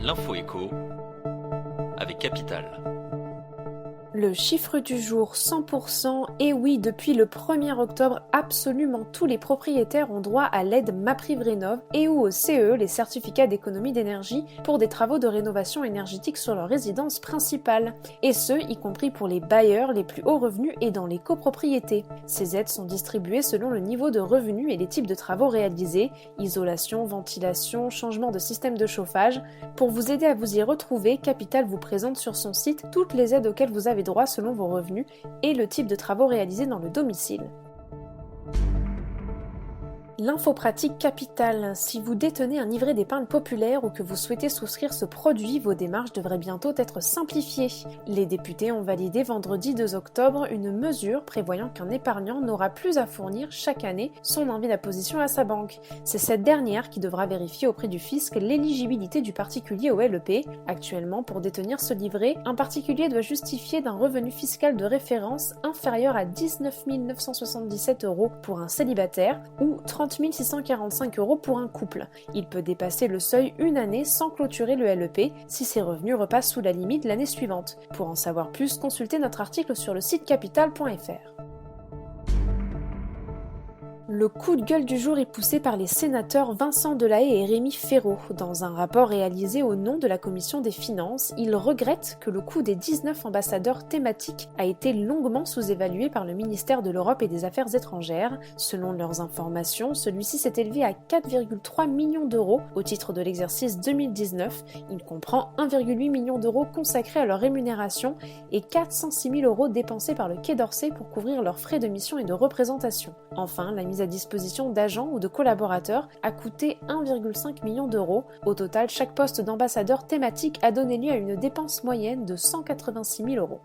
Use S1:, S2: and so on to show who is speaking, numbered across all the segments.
S1: L'info écho avec Capital.
S2: Le chiffre du jour 100%, et oui, depuis le 1er octobre, absolument tous les propriétaires ont droit à l'aide MaPrimeRénov' et ou au CE, les certificats d'économie d'énergie, pour des travaux de rénovation énergétique sur leur résidence principale. Et ce, y compris pour les bailleurs les plus hauts revenus et dans les copropriétés. Ces aides sont distribuées selon le niveau de revenus et les types de travaux réalisés, isolation, ventilation, changement de système de chauffage. Pour vous aider à vous y retrouver, Capital vous présente sur son site toutes les aides auxquelles vous avez droit selon vos revenus et le type de travaux réalisés dans le domicile. L'info pratique Capital. Si vous détenez un livret d'épargne populaire ou que vous souhaitez souscrire ce produit, vos démarches devraient bientôt être simplifiées. Les députés ont validé vendredi 2 octobre une mesure prévoyant qu'un épargnant n'aura plus à fournir chaque année son envie d'apposition à sa banque. C'est cette dernière qui devra vérifier auprès du fisc l'éligibilité du particulier au LEP. Actuellement, pour détenir ce livret, un particulier doit justifier d'un revenu fiscal de référence inférieur à 19 977 € pour un célibataire ou 30 645 € pour un couple. Il peut dépasser le seuil une année sans clôturer le LEP si ses revenus repassent sous la limite l'année suivante. Pour en savoir plus, consultez notre article sur le site capital.fr. Le coup de gueule du jour est poussé par les sénateurs Vincent Delahaye et Rémi Féraud. Dans un rapport réalisé au nom de la Commission des Finances, ils regrettent que le coût des 19 ambassadeurs thématiques a été longuement sous-évalué par le ministère de l'Europe et des Affaires étrangères. Selon leurs informations, celui-ci s'est élevé à 4,3 millions d'euros au titre de l'exercice 2019. Il comprend 1,8 million d'euros consacrés à leur rémunération et 406 000 € dépensés par le Quai d'Orsay pour couvrir leurs frais de mission et de représentation. Enfin, la mise à disposition d'agents ou de collaborateurs a coûté 1,5 million d'euros. Au total, chaque poste d'ambassadeur thématique a donné lieu à une dépense moyenne de 186 000 €.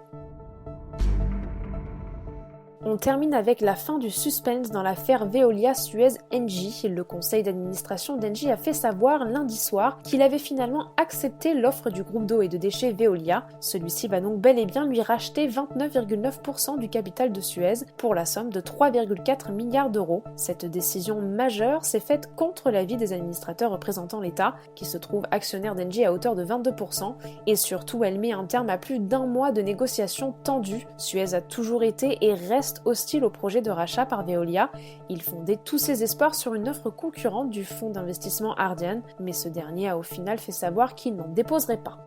S2: On termine avec la fin du suspense dans l'affaire Veolia-Suez-Engie. Le conseil d'administration d'Engie a fait savoir lundi soir qu'il avait finalement accepté l'offre du groupe d'eau et de déchets Veolia. Celui-ci va donc bel et bien lui racheter 29,9% du capital de Suez pour la somme de 3,4 milliards d'euros. Cette décision majeure s'est faite contre l'avis des administrateurs représentant l'État, qui se trouve actionnaire d'Engie à hauteur de 22%, et surtout elle met un terme à plus d'1 mois de négociations tendues. Suez a toujours été et reste hostile au projet de rachat par Veolia. Il fondait tous ses espoirs sur une offre concurrente du fonds d'investissement Ardian, mais ce dernier a au final fait savoir qu'il n'en déposerait pas.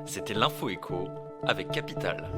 S1: C'était l'info écho avec Capital.